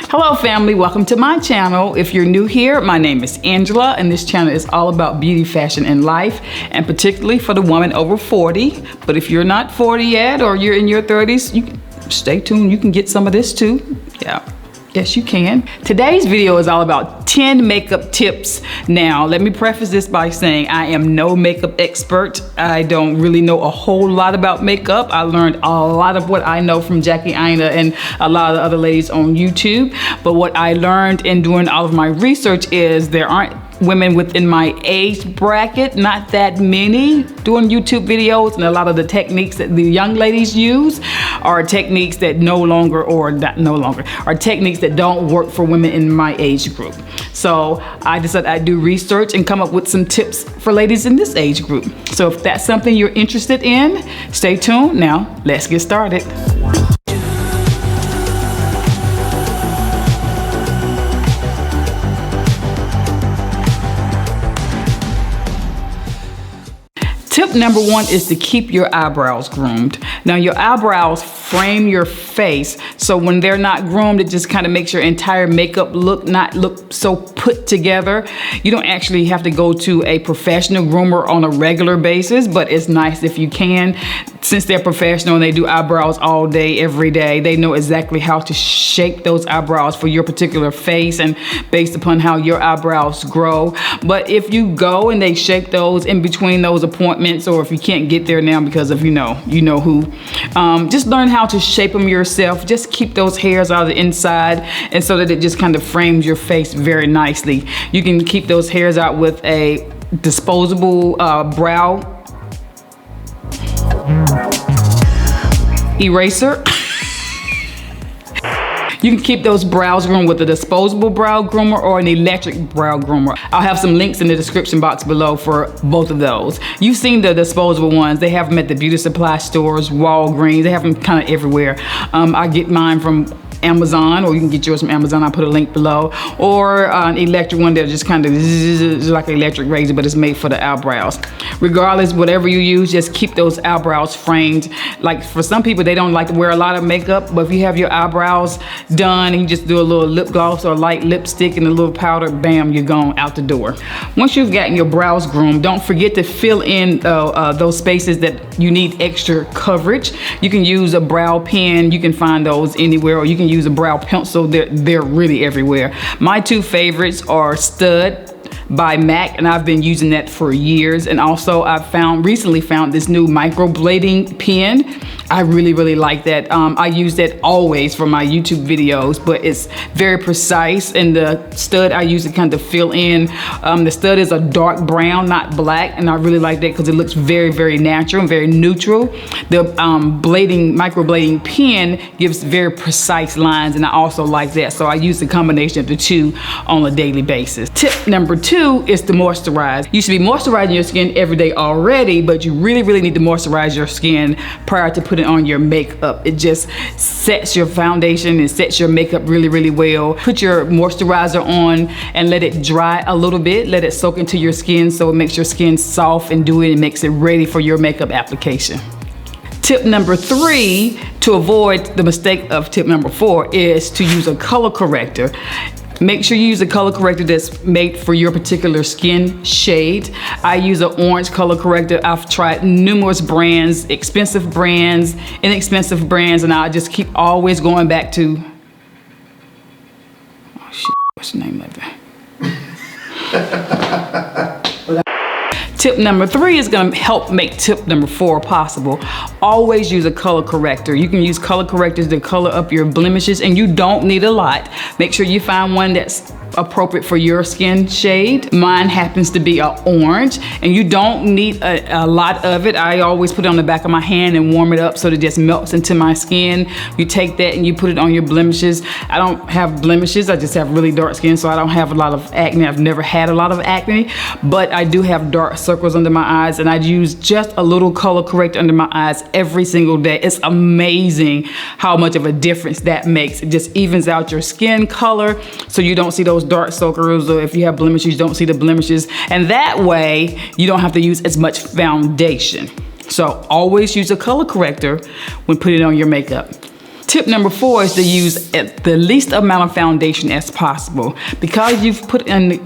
Hello family, welcome to my channel. If you're new here, my name is Angela and this channel is all about beauty, fashion, and life, and particularly for the woman over 40. But if you're not 40 yet or you're in your 30s, you can stay tuned, you can get some of this too. Yeah. Yes, you can. Today's video is all about 10 makeup tips. Now, let me preface this by saying I am no makeup expert. I don't really know a whole lot about makeup. I learned a lot of what I know from Jackie Eyeliner and a lot of the other ladies on YouTube. But what I learned in doing all of my research is there aren't women within my age bracket, not that many, doing YouTube videos, and a lot of the techniques that the young ladies use are techniques that are techniques that don't work for women in my age group. So I decided I'd do research and come up with some tips for ladies in this age group. So if that's something you're interested in, stay tuned. Now, let's get started. Tip number one is to keep your eyebrows groomed. Now your eyebrows frame your face, so when they're not groomed, it just kind of makes your entire makeup not look so put together. You don't actually have to go to a professional groomer on a regular basis, but it's nice if you can. Since they're professional and they do eyebrows all day, every day, they know exactly how to shape those eyebrows for your particular face and based upon how your eyebrows grow. But if you go and they shape those in between those appointments, or if you can't get there now because of you know who, just learn how to shape them yourself. Just keep those hairs out of the inside, and so that it just kind of frames your face very nicely. You can keep those hairs out with a disposable brow eraser. You can keep those brows groomed with a disposable brow groomer or an electric brow groomer. I'll have some links in the description box below for both of those. You've seen the disposable ones. They have them at the beauty supply stores, Walgreens. They have them kind of everywhere. I get mine from Amazon, or you can get yours from Amazon. I'll put a link below. Or an electric one that just kind of like an electric razor, but it's made for the eyebrows. Regardless, whatever you use, just keep those eyebrows framed. Like for some people, they don't like to wear a lot of makeup, but if you have your eyebrows done and you just do a little lip gloss or light lipstick and a little powder, bam, you're gone out the door. Once you've gotten your brows groomed, don't forget to fill in those spaces that you need extra coverage. You can use a brow pen. You can find those anywhere, or you can use a brow pencil. They're really everywhere. My two favorites are Stud by MAC, and I've been using that for years. And also I've recently found this new microblading pen. I really like that. I use that always for my YouTube videos, but it's very precise. And the Stud, I use it kind of fill in. The Stud is a dark brown, not black, and I really like that because it looks very natural and very neutral. The microblading pen gives very precise lines, and I also like that. So I use the combination of the two on a daily basis. Tip number two is to moisturize. You should be moisturizing your skin every day already, but you really need to moisturize your skin prior to putting on your makeup. It just sets your foundation and sets your makeup really well. Put your moisturizer on and let it dry a little bit. Let it soak into your skin so it makes your skin soft and dewy and makes it ready for your makeup application. Tip number three, to avoid the mistake of tip number four, is to use a color corrector. Make sure you use a color corrector that's made for your particular skin shade. I use an orange color corrector. I've tried numerous brands, expensive brands, inexpensive brands, and I just keep always going back to, oh shit, what's the name of that? Tip number three is gonna help make tip number four possible. Always use a color corrector. You can use color correctors to color up your blemishes, and you don't need a lot. Make sure you find one that's appropriate for your skin shade. Mine happens to be an orange, and you don't need a lot of it. I always put it on the back of my hand and warm it up so that it just melts into my skin. You take that and you put it on your blemishes. I don't have blemishes, I just have really dark skin, so I don't have a lot of acne. I've never had a lot of acne, but I do have dark circles under my eyes, and I use just a little color corrector under my eyes every single day. It's amazing how much of a difference that makes. It just evens out your skin color so you don't see those dark circles, or if you have blemishes, you don't see the blemishes, and that way you don't have to use as much foundation. So always use a color corrector when putting on your makeup. Tip number 4 is to use the least amount of foundation as possible. Because you've put in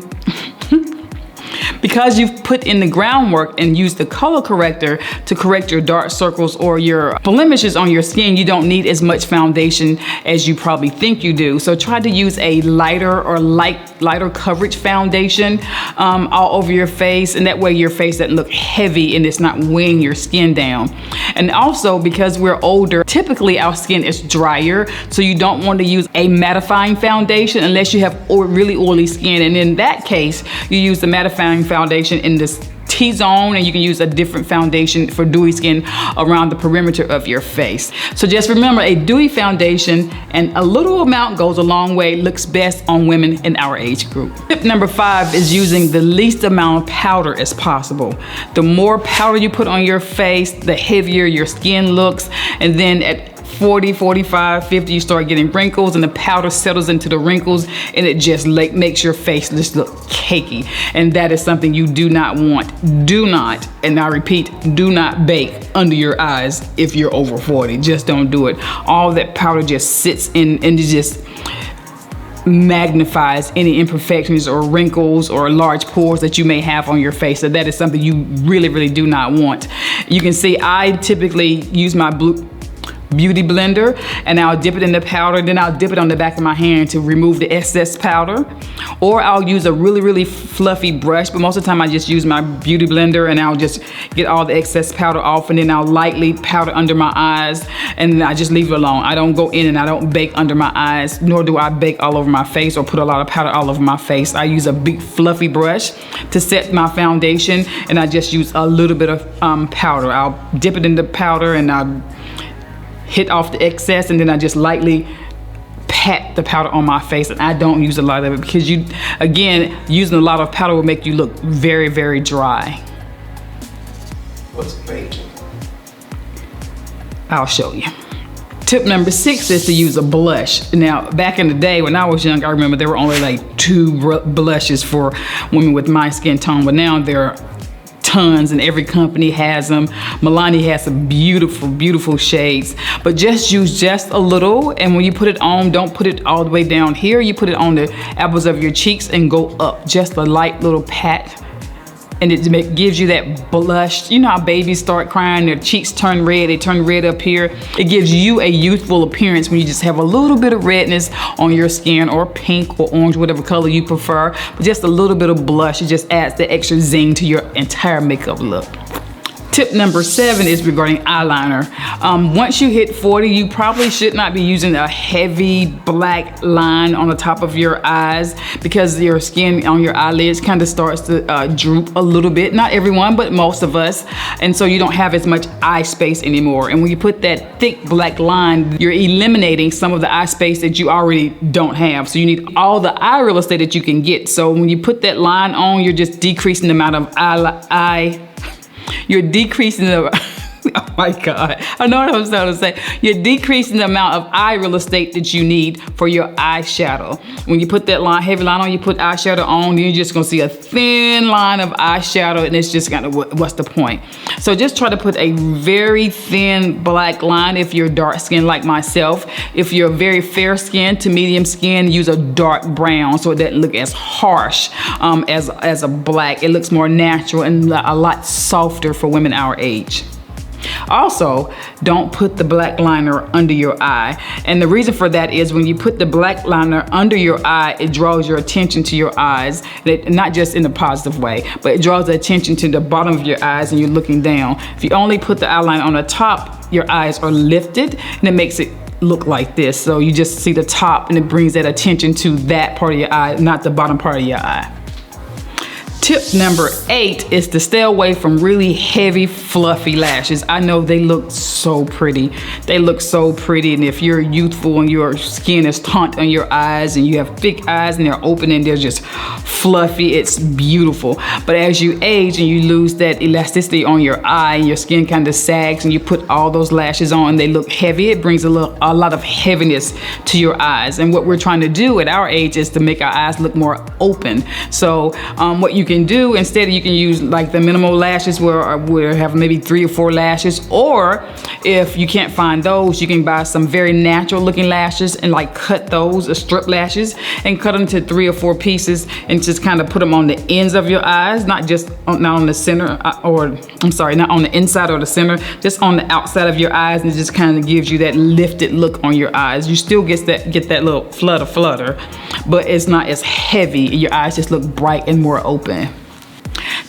the groundwork and used the color corrector to correct your dark circles or your blemishes on your skin, you don't need as much foundation as you probably think you do. So try to use a lighter or lighter coverage foundation all over your face, and that way your face doesn't look heavy and it's not weighing your skin down. And also, because we're older, typically our skin is drier, so you don't want to use a mattifying foundation unless you have really oily skin, and in that case you use the mattifying foundation in this T-zone, and you can use a different foundation for dewy skin around the perimeter of your face. So just remember, a dewy foundation and a little amount goes a long way, looks best on women in our age group. Tip number 5 is using the least amount of powder as possible. The more powder you put on your face, the heavier your skin looks, and then at 40, 45, 50, you start getting wrinkles, and the powder settles into the wrinkles, and it just makes your face just look cakey. And that is something you do not want. Do not, and I repeat, do not bake under your eyes if you're over 40. Just don't do it. All that powder just sits in and it just magnifies any imperfections or wrinkles or large pores that you may have on your face. So that is something you really, really do not want. You can see I typically use my beauty blender, and I'll dip it in the powder, then I'll dip it on the back of my hand to remove the excess powder, or I'll use a really, really fluffy brush, but most of the time I just use my beauty blender and I'll just get all the excess powder off, and then I'll lightly powder under my eyes, and then I just leave it alone. I don't go in and I don't bake under my eyes, nor do I bake all over my face or put a lot of powder all over my face. I use a big fluffy brush to set my foundation, and I just use a little bit of powder. I'll dip it in the powder and I'll hit off the excess, and then I just lightly pat the powder on my face, and I don't use a lot of it because using a lot of powder will make you look very, very dry. What's baking? I'll show you. Tip number 6 is to use a blush. Now, back in the day when I was young, I remember there were only like 2 blushes for women with my skin tone, but now there are tons, and every company has them. Milani has some beautiful, beautiful shades, but just use just a little, and when you put it on, don't put it all the way down here. You put it on the apples of your cheeks and go up, just a light little pat, and it gives you that blush. You know how babies start crying, their cheeks turn red, they turn red up here. It gives you a youthful appearance when you just have a little bit of redness on your skin, or pink or orange, whatever color you prefer. But just a little bit of blush, it just adds the extra zing to your entire makeup look. Tip number 7 is regarding eyeliner. Once you hit 40, you probably should not be using a heavy black line on the top of your eyes, because your skin on your eyelids kind of starts to droop a little bit. Not everyone, but most of us. And so you don't have as much eye space anymore. And when you put that thick black line, you're eliminating some of the eye space that you already don't have. So you need all the eye real estate that you can get. So when you put that line on, you're just decreasing the amount of you're decreasing the, oh my God, I know what I'm trying to say. You're decreasing the amount of eye real estate that you need for your eyeshadow. When you put that heavy line on, you put eyeshadow on, then you're just gonna see a thin line of eyeshadow, and it's just kind of, what's the point? So just try to put a very thin black line if you're dark skinned like myself. If you're very fair skin to medium skin, use a dark brown so it doesn't look as harsh as a black. It looks more natural and a lot softer for women our age. Also, don't put the black liner under your eye. And the reason for that is when you put the black liner under your eye, it draws your attention to your eyes. Not just in a positive way, but it draws the attention to the bottom of your eyes and you're looking down. If you only put the eyeliner on the top, your eyes are lifted, and it makes it look like this. So you just see the top and it brings that attention to that part of your eye, not the bottom part of your eye. Tip number 8 is to stay away from really heavy, fluffy lashes. I know they look so pretty. They look so pretty, and if you're youthful and your skin is taut on your eyes and you have thick eyes and they're open and they're just fluffy, it's beautiful. But as you age and you lose that elasticity on your eye and your skin kind of sags and you put all those lashes on and they look heavy, it brings a lot of heaviness to your eyes. And what we're trying to do at our age is to make our eyes look more open. So what you can do instead, you can use like the minimal lashes where we have maybe 3 or 4 lashes, or if you can't find those, you can buy some very natural looking lashes and like cut those, strip lashes, and cut them to 3 or 4 pieces and just kind of put them on the ends of your eyes, not on the center, or I'm sorry, not on the inside or the center, just on the outside of your eyes, and it just kind of gives you that lifted look on your eyes. You still get that little flutter, but it's not as heavy. Your eyes just look bright and more open.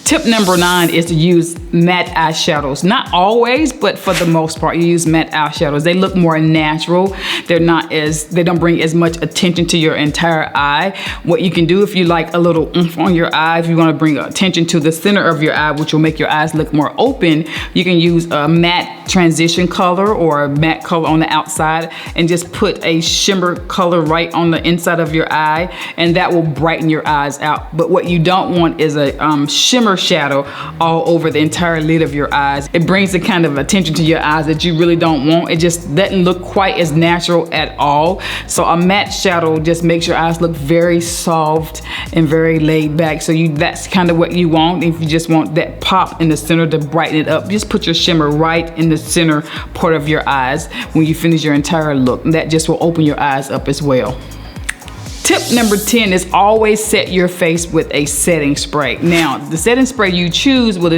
Tip number 9 is to use matte eyeshadows. Not always, but for the most part, you use matte eyeshadows. They look more natural. They don't bring as much attention to your entire eye. What you can do if you like a little oomph on your eye, if you want to bring attention to the center of your eye, which will make your eyes look more open, you can use a matte transition color or a matte color on the outside and just put a shimmer color right on the inside of your eye, and that will brighten your eyes out. But what you don't want is a shimmer shadow all over the entire lid of your eyes. It brings the kind of attention to your eyes that you really don't want. It just doesn't look quite as natural at all. So a matte shadow just makes your eyes look very soft and very laid back. So that's kind of what you want. If you just want that pop in the center to brighten it up, just put your shimmer right in the center part of your eyes when you finish your entire look, and that just will open your eyes up as well. Tip number 10 is always set your face with a setting spray. Now, the setting spray you choose will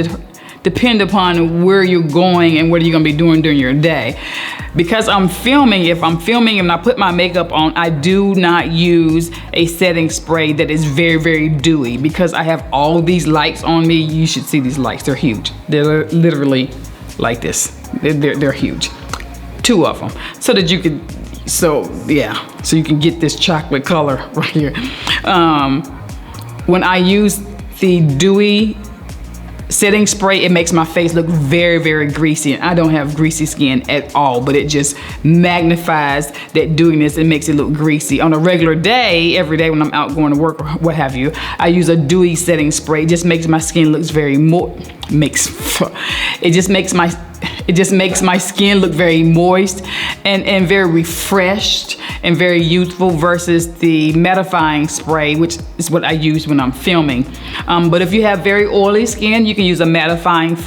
depend upon where you're going and what you're gonna be doing during your day. Because if I'm filming and I put my makeup on, I do not use a setting spray that is very, very dewy, because I have all these lights on me. You should see these lights, they're huge. They're literally like this, they're huge. 2 of them, so that you could, so you can get this chocolate color right here. When I use the dewy setting spray, it makes my face look very, very greasy, and I don't have greasy skin at all, but it just magnifies that dewiness and makes it look greasy. On a regular day, every day when I'm out going to work or what have you, I use a dewy setting spray. It just makes my skin looks very it just makes my skin look very moist and very refreshed and very youthful, versus the mattifying spray, which is what I use when I'm filming. But if you have very oily skin, you can use a mattifying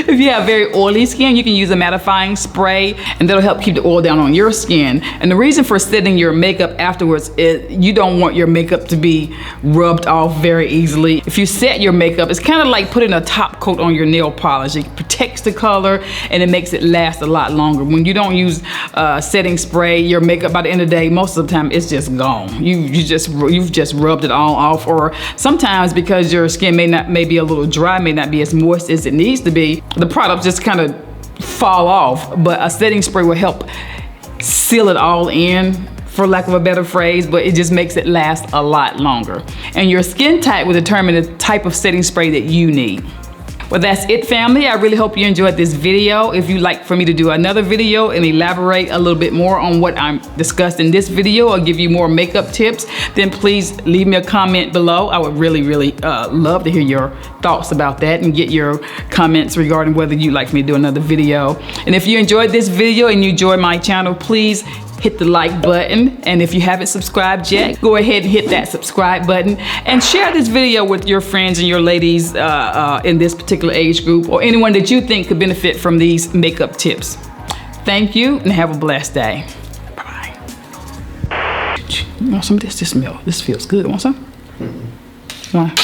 If you have very oily skin, you can use a mattifying spray, and that'll help keep the oil down on your skin. And the reason for setting your makeup afterwards is you don't want your makeup to be rubbed off very easily. If you set your makeup, it's kind of like putting a top coat on your nail polish. It protects the color and it makes it last a lot longer. When you don't use setting spray, your makeup by the end of the day, most of the time it's just gone. You've just rubbed it all off, or sometimes because your skin may be a little dry, may not be as moist as it needs to be, the product just kind of fall off. But a setting spray will help seal it all in, for lack of a better phrase, but it just makes it last a lot longer. And your skin type will determine the type of setting spray that you need. Well, that's it, family. I really hope you enjoyed this video. If you'd like for me to do another video and elaborate a little bit more on what I'm discussed in this video, or give you more makeup tips, then please leave me a comment below. I would really, really love to hear your thoughts about that and get your comments regarding whether you'd like for me to do another video. And if you enjoyed this video and you enjoy my channel, please hit the like button, and if you haven't subscribed yet, go ahead and hit that subscribe button, and share this video with your friends and your ladies in this particular age group, or anyone that you think could benefit from these makeup tips. Thank you, and have a blessed day. Bye-bye. You want some of this? This feels good. Want some? Why?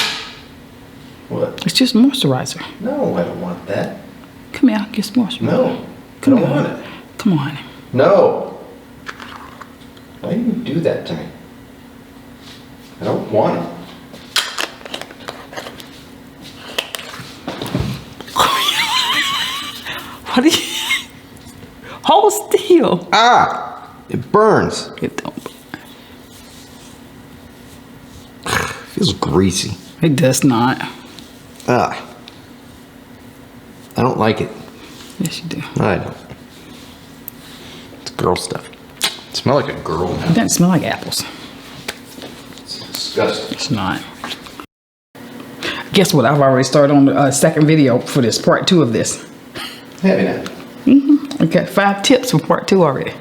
What? It's just moisturizer. No, I don't want that. Come here, get some moisturizer. No, Come I don't on. want it. Come on. No. Why do you do that to me? I don't want it. What are you? Hold still. Ah! It burns. It don't. Feels greasy. It does not. Ah. I don't like it. Yes, you do. I don't. It's girl stuff. It smells like a girl. It doesn't smell like apples. It's disgusting. It's not. Guess what? I've already started on the second video for this, part 2 of this. Have you not? Okay, 5 tips for part 2 already.